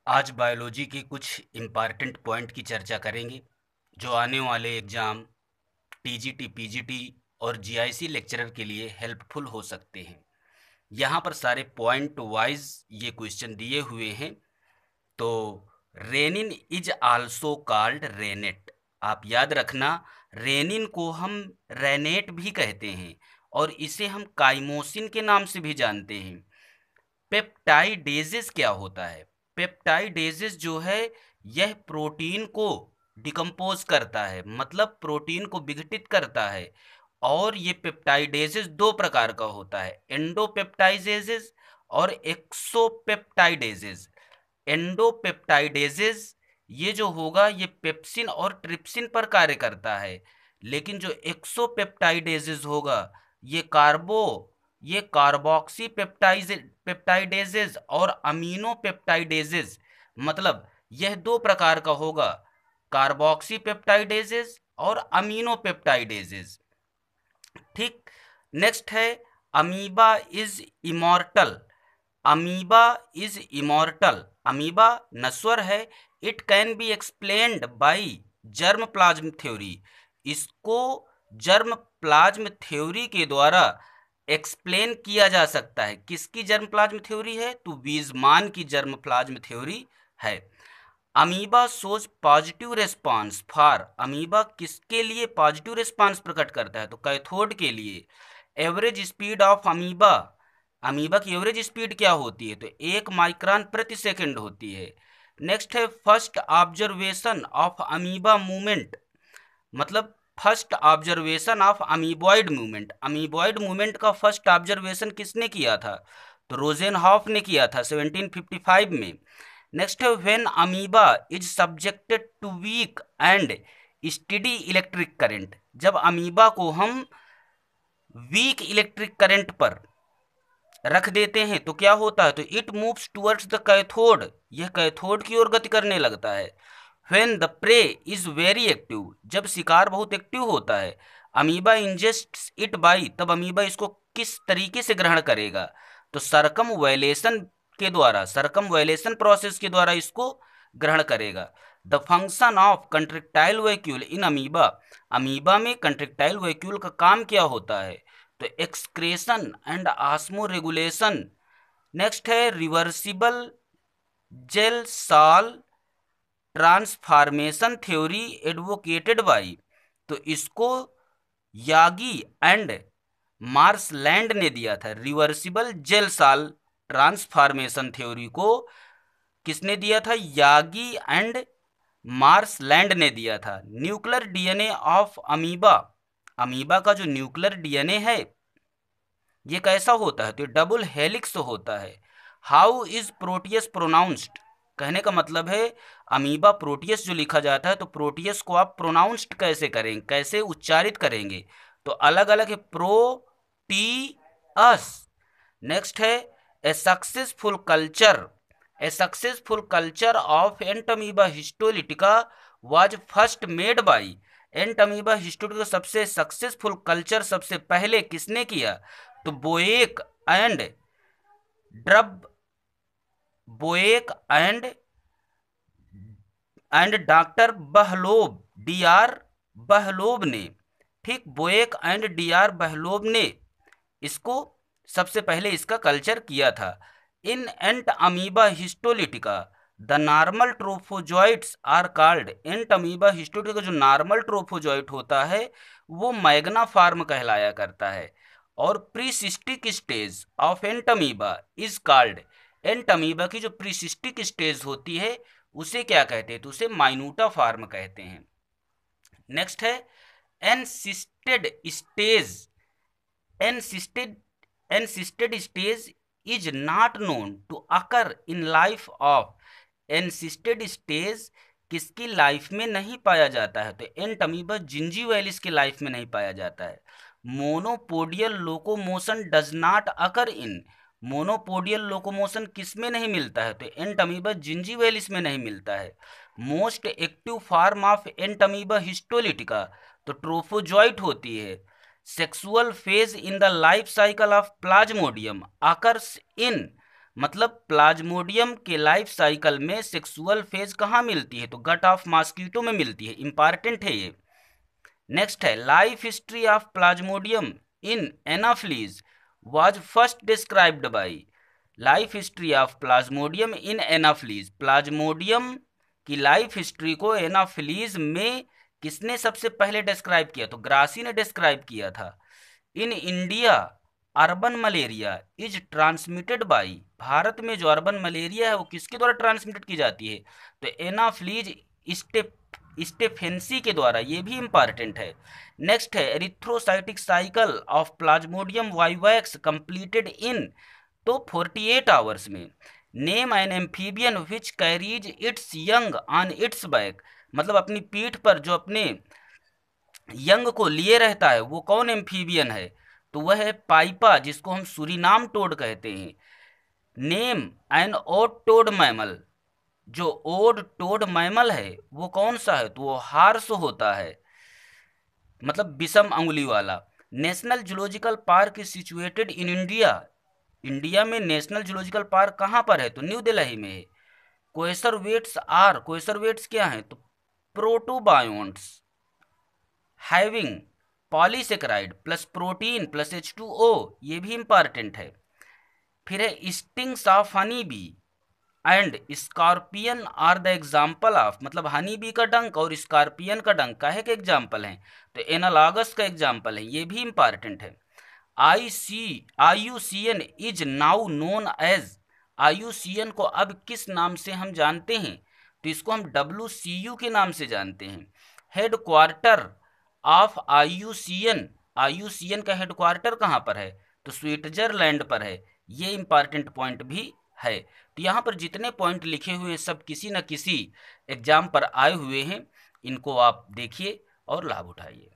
आज बायोलॉजी के कुछ इम्पॉर्टेंट पॉइंट की चर्चा करेंगे जो आने वाले एग्ज़ाम टीजीटी, पीजीटी और जीआईसी लेक्चरर के लिए हेल्पफुल हो सकते हैं। यहाँ पर सारे पॉइंट वाइज ये क्वेश्चन दिए हुए हैं। तो rennin is also called rennet. आप याद रखना, रेनिन को हम रेनेट भी कहते हैं और इसे हम काइमोसिन के नाम से भी जानते हैं। पेप्टाइडेजेस क्या होता है? पेप्टाइडेजेस जो है यह प्रोटीन को डिकम्पोज करता है, मतलब प्रोटीन को विघटित करता है। और ये पेप्टाइडेजेस दो प्रकार का होता है, एंडोपेप्टाइडेजेस और एक्सोपेप्टाइडेजेस। एंडोपेप्टाइडेजेस ये जो होगा ये पेप्सिन और ट्रिप्सिन पर कार्य करता है, लेकिन जो एक्सोपेप्टाइडेजेस होगा ये कार्बोक्सी पेप्टाइडेजेस और अमीनो पेप्टाइडेजेस, मतलब यह दो प्रकार का होगा, कार्बोक्सी पेप्टाइडेजेस और अमीनो पेप्टाइडेजेस। ठीक। नेक्स्ट है amoeba is immortal. Amoeba is immortal, amoeba नश्वर है। It can be explained by germ plasm theory. इसको जर्म प्लाज्म थ्योरी के द्वारा एक्सप्लेन किया जा सकता है। किसकी जर्म प्लाज्म थ्योरी है? तो वीजमान की जर्म प्लाज्म थ्योरी है। Amoeba shows positive response for, amoeba किसके लिए पॉजिटिव रेस्पॉन्स प्रकट करता है? तो कैथोड के लिए। Average speed of amoeba, amoeba की एवरेज स्पीड क्या होती है? तो 1 माइक्रोन प्रति सेकंड होती है। नेक्स्ट है first observation of amoeba movement, मतलब first observation of amoeboid movement. Amoeboid movement का फर्स्ट ऑब्जर्वेशन किसने किया था? तो रोजेनहॉफ ने किया था 1755 में। नेक्स्ट है when amoeba is subjected to weak and steady electric current. जब अमीबा को हम वीक इलेक्ट्रिक करंट पर रख देते हैं तो क्या होता है? तो it moves towards the cathode, यह कैथोड की ओर गति करने लगता है। When the prey is very active, जब शिकार बहुत एक्टिव होता है, अमीबा इंजेस्ट्स इट बाई, तब अमीबा इसको किस तरीके से ग्रहण करेगा? तो सरकमवैलेशन के द्वारा, सरकमवैलेशन प्रोसेस के द्वारा इसको ग्रहण करेगा। The function of contractile vacuole in amoeba, amoeba में कंट्रेक्टाइल वैक्यूल का काम क्या होता है? तो excretion and osmo regulation. Next है रिवर्सिबल जेल साल ट्रांसफॉर्मेशन थ्योरी एडवोकेटेड बाई, तो इसको यागी एंड मार्सलैंड ने दिया था। रिवर्सिबल जेल साल ट्रांसफॉर्मेशन थ्योरी को किसने दिया था? यागी एंड मार्सलैंड ने दिया था। Nuclear DNA of amoeba, amoeba का जो न्यूक्लियर डीएनए है ये कैसा होता है? तो डबल हेलिक्स होता है। हाउ इज प्रोटियस प्रोनाउंस्ड, कहने का मतलब है अमीबा प्रोटियस जो लिखा जाता है, तो प्रोटियस को आप प्रोनाउंस्ड कैसे करेंगे, कैसे उच्चारित करेंगे? तो अलग अलग है, प्रोटीअस। नेक्स्ट है a successful culture, a successful culture of Entamoeba histolytica was first made by, Entamoeba histolytica सबसे सक्सेसफुल कल्चर सबसे पहले किसने किया? तो Boeck and Drbohlav, Boeck and doctor Bohlav, D R Bohlav ने। ठीक, Boeck and D R Bohlav ने इसको सबसे पहले इसका कल्चर किया था। In Entamoeba histolytica the normal trophozoites are called, Entamoeba histolytica जो नॉर्मल ट्रोफोजॉइट होता है वो मैग्ना फॉर्म कहलाया करता है। और precystic stage of Entamoeba is called, Entamoeba की जो प्रीसिस्टिक स्टेज होती है उसे क्या कहते हैं? तो उसे माइन्यूटा फॉर्म कहते हैं। नेक्स्ट है encysted stage, encysted stage is not known to occur in life of, encysted stage किसकी लाइफ में नहीं पाया जाता है? तो एंटमीबा जिंजीवैलिस की लाइफ में नहीं पाया जाता है। Monopodial locomotion does not occur in, monopodial locomotion किस में नहीं मिलता है? तो एंटमीबा जिंजीवैलिस में नहीं मिलता है। Most active form of Entamoeba histolytica तो ट्रोफोजॉइट होती है। Sexual phase in the life cycle of Plasmodium occurs in, मतलब प्लाज्मोडियम के लाइफ साइकिल में सेक्सुअल फेज कहाँ मिलती है, तो गट ऑफ मॉस्किटो में मिलती है, इंपॉर्टेंट है ये। नेक्स्ट है life history of Plasmodium in Anopheles was first described bye. Life history of Plasmodium in Anopheles, Plasmodium की लाइफ हिस्ट्री को एनाफ्लीज में किसने सबसे पहले डिस्क्राइब किया, तो ग्रासी ने डिस्क्राइब किया था। In India urban malaria is transmitted by, Bharat में जो अर्बन मलेरिया है वो किसके द्वारा ट्रांसमिटेड की जाती है, तो एनाफ्लीज स्टेफेंसी के द्वारा, ये भी इंपॉर्टेंट है। नेक्स्ट है erythrocytic cycle of plasmodium vivax completed in, तो 48 आवर्स में। Name an amphibian which carries its young on its back, मतलब अपनी पीठ पर जो अपने यंग को लिए रहता है वो कौन एम्फीबियन है, तो वह है पाइपा, जिसको हम सूरीनाम टोड कहते हैं। Name an odd toed mammal, जो ओड टोड मैमल है वो कौन सा है, तो वो हार्स होता है, मतलब विषम अंगुली वाला। National zoological park is situated in India, India में नेशनल जूलॉजिकल पार्क कहाँ पर है, तो न्यू दिल्ली में है। कोएसरवेट्स क्या है, तो protobionts having polysaccharide plus protein plus H2O, ये भी इंपॉर्टेंट है। फिर है stings of honey bee and scorpion are the example of, मतलब हनी बी का डंक और स्कॉर्पियन का डंक काहे के एग्जाम्पल हैं, तो एनालॉगस का एग्जाम्पल है, ये भी इंपॉर्टेंट है। IUCN is now known as, IUCN को अब किस नाम से हम जानते हैं, तो इसको हम WCU के नाम से जानते हैं। हेड क्वार्टर ऑफ IUCN का हेडक्वार्टर कहाँ पर है, तो स्विट्जरलैंड पर है, ये इंपॉर्टेंट पॉइंट भी है। तो यहाँ पर जितने पॉइंट लिखे हुए हैं सब किसी न किसी एग्जाम पर आए हुए हैं, इनको आप देखिए और लाभ उठाइए।